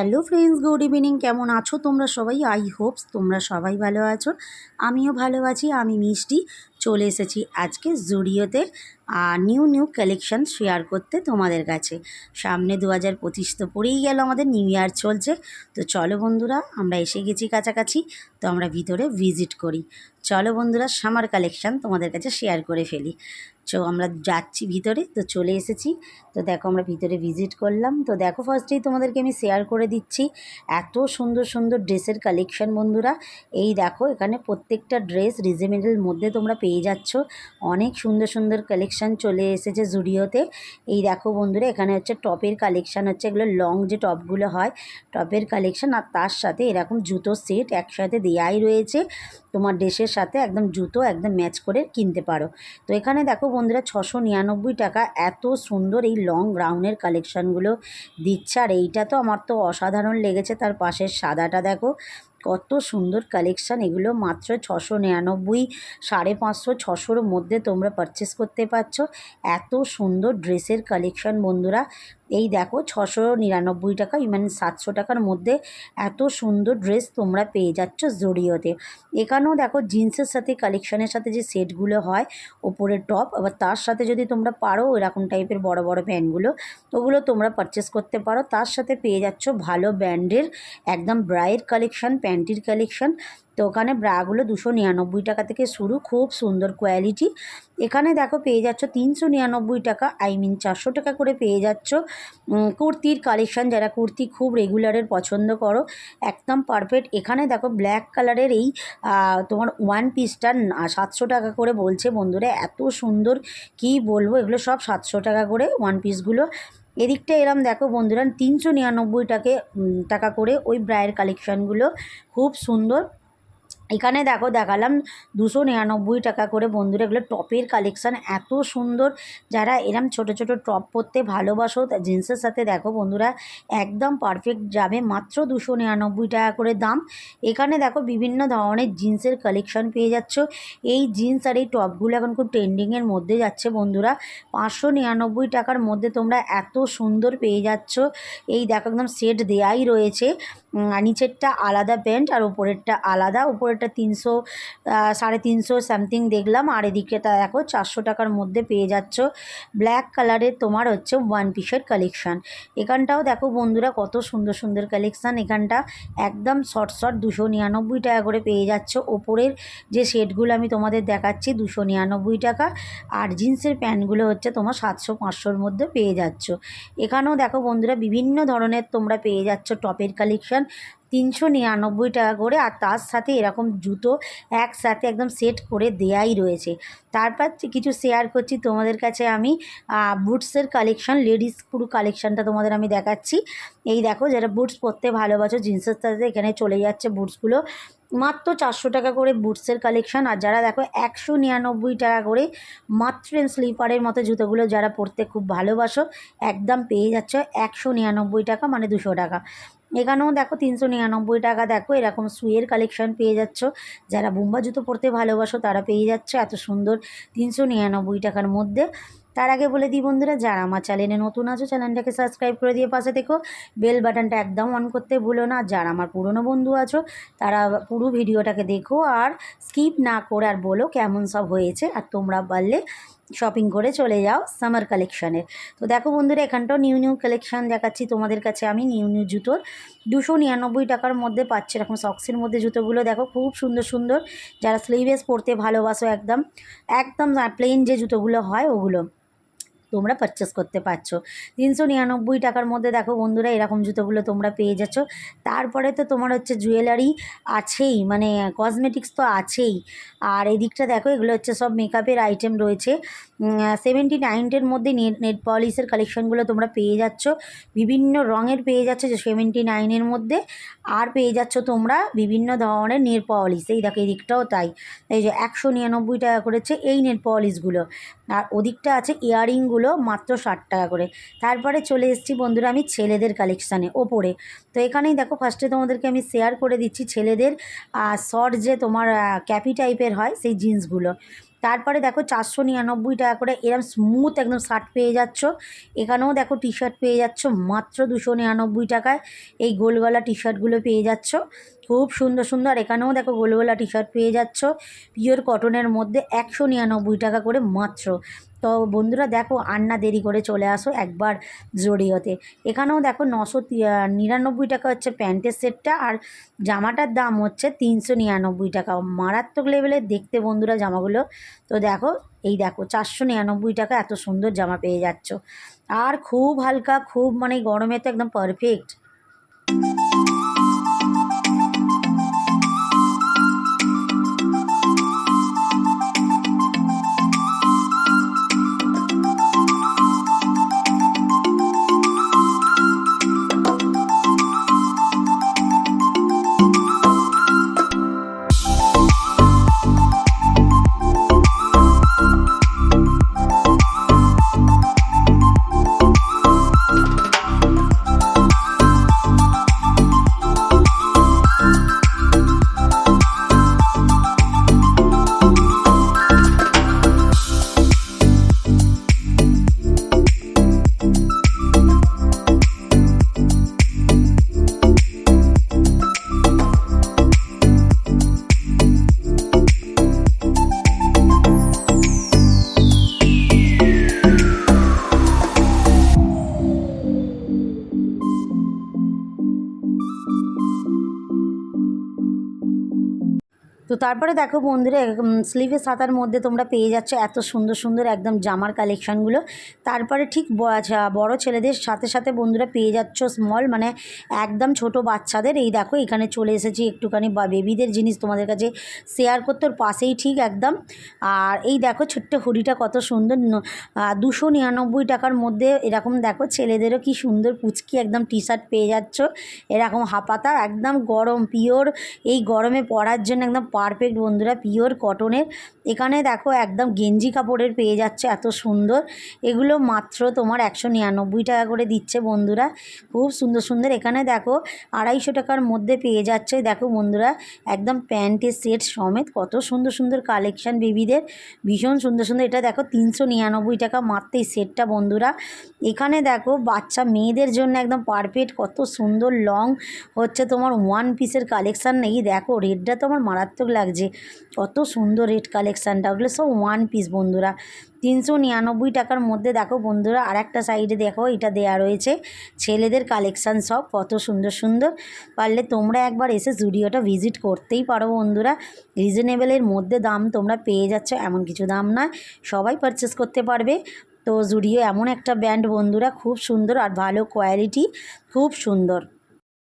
Hello friends, good evening. কেমন আছো তোমরা সবাই? আই হোপস তোমরা সবাই ভালো আছো। আমিও ভালো আছি। আমি মিষ্টি চলে এসেছি আজকে জুডিওতে নিউ নিউ কালেকশান শেয়ার করতে তোমাদের কাছে। সামনে 2025 তো পড়েই গেল, আমাদের নিউ ইয়ার চলছে। তো চলো বন্ধুরা, আমরা এসে গেছি কাছাকাছি, তো আমরা ভিতরে ভিজিট করি। চলো বন্ধুরা, সামার কালেকশান তোমাদের কাছে শেয়ার করে ফেলি। আমরা যাচ্ছি ভিতরে, তো চলে এসেছি। তো দেখো আমরা ভিতরে ভিজিট করলাম। তো দেখো ফার্স্টেই তোমাদেরকে আমি শেয়ার করে দিচ্ছি এত সুন্দর সুন্দর ড্রেসের কালেকশান বন্ধুরা। এই দেখো এখানে প্রত্যেকটা ড্রেস রিজনেবলের মধ্যে তোমরা পেয়ে যাচ্ছ। অনেক সুন্দর সুন্দর কালেকশান চলে এসেছে জুডিওতে। এই দেখো বন্ধুরা, এখানে হচ্ছে টপের কালেকশান হচ্ছে, এগুলো লং যে টপগুলো হয় টপের কালেকশান, আর তার সাথে এরকম জুতো সেট একসাথে দেয়াই রয়েছে। তোমার ড্রেসের সাথে একদম জুতো একদম ম্যাচ করে কিনতে পারো। তো এখানে দেখো বন্ধুরা 699 টাকা এত সুন্দর এই লং গ্রাউনের কালেকশানগুলো দিচ্ছে। আর এইটা তো আমার তো অসাধারণ লেগেছে, তার পাশের সাদাটা দেখো কত সুন্দর কালেকশান। এগুলো মাত্র 699, 550, 600-র মধ্যে তোমরা পারচেস করতে পারছো। এত সুন্দর ড্রেসের কালেকশান বন্ধুরা। এই দেখো 699 টাকা, মানে 700 টাকার মধ্যে এত সুন্দর ড্রেস তোমরা পেয়ে যাচ্ছ জুডিওতে। এখানেও দেখো জিন্সের সাথে কালেকশানের সাথে যে সেটগুলো হয় ওপরে টপ, আবার তার সাথে যদি তোমরা পারো এরকম টাইপের বড় বড় প্যান্টগুলো, ওগুলো তোমরা পারচেস করতে পারো। তার সাথে পেয়ে যাচ্ছ ভালো ব্র্যান্ডের একদম ব্রায়ের কালেকশান, প্যান্টির কালেকশান। তো ওখানে ব্রাগুলো 299 টাকা থেকে শুরু, খুব সুন্দর কোয়ালিটি। এখানে দেখো পেয়ে যাচ্ছ 399 টাকা, 400 টাকা করে পেয়ে যাচ্ছ কুর্তির কালেকশান। যারা কুর্তি খুব রেগুলারের পছন্দ করো, একদম পারফেক্ট। এখানে দেখো ব্ল্যাক কালারের এই তোমার ওয়ান পিসটা 700 টাকা করে বলছে বন্ধুরা। এত সুন্দর কি বলবো, এগুলো সব 700 টাকা করে ওয়ান পিসগুলো। এদিকটা এরম দেখো বন্ধুরা 399 টাকা করে ওই ব্রায়ের কালেকশানগুলো, খুব সুন্দর। এখানে দেখো দেখালাম 299 টাকা করে বন্ধুরা, এগুলো টপের কালেকশান এত সুন্দর। যারা এরম ছোট ছোট টপ পরতে ভালোবাসো জিন্সের সাথে দেখো বন্ধুরা একদম পারফেক্ট যাবে, মাত্র 299 টাকা করে দাম। এখানে দেখো বিভিন্ন ধরনের জিন্সের কালেকশান পেয়ে যাচ্ছ। এই জিন্স আর এই টপগুলো এখন খুব ট্রেন্ডিংয়ের মধ্যে যাচ্ছে বন্ধুরা। 599 টাকার মধ্যে তোমরা এত সুন্দর পেয়ে যাচ্ছ। এই দেখো একদম সেট দেয়াই রয়েছে, নিচেরটা আলাদা প্যান্ট আর উপরেরটা আলাদা। উপরেরটা 300, 350 সামথিং দেখলাম, আর এদিকেটা দেখো 400 টাকার মধ্যে পেয়ে যাচ্ছ ব্ল্যাক কালারের তোমার হচ্ছে ওয়ান পিসের কালেকশান। এখানটাও দেখো বন্ধুরা কত সুন্দর সুন্দর কালেকশান। এখানটা একদম শর্ট 299 টাকা করে পেয়ে যাচ্ছ। ওপরের যে সেটগুলো আমি তোমাদের দেখাচ্ছি 299 টাকা, আর জিন্সের প্যান্টগুলো হচ্ছে তোমার 700-500-র মধ্যে পেয়ে যাচ্ছ। এখানেও দেখো বন্ধুরা বিভিন্ন ধরনের তোমরা পেয়ে যাচ্ছ টপের কালেকশান 399 টাকা করে, আর তার সাথে এরকম জুতো একসাথে একদম সেট করে দেয়াই রয়েছে। তারপর কিছু শেয়ার করছি তোমাদের কাছে আমি বুটসের কালেকশান, লেডিস পুরো কালেকশানটা তোমাদের আমি দেখাচ্ছি। এই দেখো যারা বুটস পরতে ভালোবাসো জিন্সের সাথে এখানে চলে যাচ্ছে বুটসগুলো, মাত্র 400 টাকা করে বুটসের কালেকশান। আর যারা দেখো 199 টাকা করে মাত্র স্লিপারের মতো জুতোগুলো যারা পরতে খুব ভালোবাসো একদম পেয়ে যাচ্ছ 199 টাকা, মানে 200 টাকা। এখানেও দেখো 399 টাকা, দেখো এরকম সুয়ের কালেকশান পেয়ে যাচ্ছ। যারা বুম্বা জুতো পরতে ভালোবাসো তারা পেয়ে যাচ্ছ এত সুন্দর 399 টাকার মধ্যে। তার আগে বলে দিই বন্ধুরা, যারা আমার চ্যানেলে নতুন আছো চ্যানেলটাকে সাবস্ক্রাইব করে দিয়ে পাশে দেখো বেল বাটনটা একদম অন করতে ভুলো না। যারা আমার পুরনো বন্ধু আছো তারা পুরো ভিডিওটাকে দেখো আর স্কিপ না করে আর বলো কেমন সব হয়েছে, আর তোমরা পারলে শপিং করে চলে যাও সামার কালেকশানের। তো দেখো বন্ধুরা এখানটাও নিউ নিউ কালেকশান দেখাচ্ছি তোমাদের কাছে আমি। নিউ নিউ জুতোর 299 টাকার মধ্যে পাচ্ছে এরকম সক্সের মধ্যে জুতোগুলো দেখো খুব সুন্দর সুন্দর। যারা স্লিভলেস পরতে ভালোবাসো একদম একদম প্লেন যে জুতোগুলো হয় ওগুলো তোমরা পারচেস করতে পারছো 399 টাকার মধ্যে। দেখো বন্ধুরা এরকম জুতোগুলো তোমরা পেয়ে যাচ্ছ। তারপরে তো তোমার হচ্ছে জুয়েলারি আছেই, মানে কসমেটিক্স তো আছেই। আর এদিকটা দেখো এগুলো হচ্ছে সব মেকআপের আইটেম রয়েছে। 79-এর মধ্যে নেট পলিশের কালেকশানগুলো তোমরা পেয়ে যাচ্ছ, বিভিন্ন রঙের পেয়ে যাচ্ছে যে 79-এর মধ্যে। আর পেয়ে যাচ্ছ তোমরা বিভিন্ন ধরনের নেল পলিশ, এই দেখো এদিকটাও তাই। এই যে 199 টাকা করেছে এই নেল পলিশগুলো। আর ওদিকটা আছে ইয়াররিংগুলো মাত্র 60 টাকা করে। তারপরে চলে এসেছি বন্ধুরা আমি ছেলেদের কালেকশানে ওপরে। তো এখানেই দেখো ফার্স্টে তোমাদেরকে আমি শেয়ার করে দিচ্ছি ছেলেদের শর্ট যে তোমার ক্যাপি টাইপের হয় সেই জিন্সগুলো। তারপরে দেখো 499 টাকা করে এরকম স্মুথ একদম শার্ট পেয়ে যাচ্ছ। এখানেও দেখো টি শার্ট পেয়ে যাচ্ছ মাত্র 299 টাকায়। এই গোলগলা টি শার্টগুলো পেয়ে যাচ্ছ, খুব সুন্দর সুন্দর। এখানেও দেখো গোলগলা টি শার্ট পেয়ে যাচ্ছ পিওর কটনের মধ্যে 199 টাকা করে মাত্র। তো বন্ধুরা দেখো আর না দেরি করে চলে আসো একবার জুডিওতে। এখানেও দেখো 999 টাকা হচ্ছে প্যান্টের সেটটা, আর জামাটার দাম হচ্ছে 399 টাকা। মারাত্মক লেভেলের দেখতে বন্ধুরা জামাগুলো। তো দেখো এই দেখো 499 টাকা এত সুন্দর জামা পেয়ে যাচ্ছ, আর খুব হালকা, খুব মানে গরমে তো একদম পারফেক্ট। তো তারপরে দেখো বন্ধুরা স্লিভের সাতার মধ্যে তোমরা পেয়ে যাচ্ছ এত সুন্দর সুন্দর একদম জামার কালেকশানগুলো। তারপরে ঠিক বড় ছেলেদের সাথে সাথে বন্ধুরা পেয়ে যাচ্ছ স্মল, মানে একদম ছোট বাচ্চাদের। এই দেখো এখানে চলে এসেছি একটুখানি বেবিদের জিনিস তোমাদের কাছে শেয়ার করতে, ওর পাশেই ঠিক একদম। আর এই দেখো ছোট্ট হুডিটা কত সুন্দর, 299 টাকার মধ্যে। এরকম দেখো ছেলেদেরও কি সুন্দর পুচকি একদম টি শার্ট পেয়ে যাচ্ছ, এরকম হাফাতা একদম গরম পিওর, এই গরমে পরার জন্য একদম পারফেক্ট বন্ধুরা, পিওর কটনের। এখানে দেখো একদম গেঞ্জি কাপড়ের পেয়ে যাচ্ছে এত সুন্দর। এগুলো মাত্র তোমার 199 টাকা করে দিচ্ছে বন্ধুরা, খুব সুন্দর সুন্দর। এখানে দেখো 250 টাকার মধ্যে পেয়ে যাচ্ছে দেখো বন্ধুরা একদম প্যান্টের সেট সমেত, কত সুন্দর সুন্দর কালেকশান বেবিদের, ভীষণ সুন্দর সুন্দর। এটা দেখো 399 টাকা মাত্র এই সেটটা বন্ধুরা। এখানে দেখো বাচ্চা মেয়েদের জন্য একদম পারফেক্ট, কত সুন্দর লং হচ্ছে তোমার ওয়ান পিসের কালেকশান। নেই দেখো রেডটা তো আমার মারাত্মক লাগছে, কত সুন্দর রেড কালেকশানটা। ওগুলো সব ওয়ান পিস বন্ধুরা, 399 টাকার মধ্যে। দেখো বন্ধুরা আর একটা সাইডে দেখো এটা দেয়া রয়েছে ছেলেদের কালেকশান সব, কত সুন্দর সুন্দর। পারলে তোমরা একবার এসে জুডিওটা ভিজিট করতেই পারো বন্ধুরা, রিজনেবলের মধ্যে দাম তোমরা পেয়ে যাচ্ছ, এমন কিছু দাম নয়, সবাই পারচেস করতে পারবে। তো জুডিও এমন একটা ব্র্যান্ড বন্ধুরা, খুব সুন্দর আর ভালো কোয়ালিটি, খুব সুন্দর।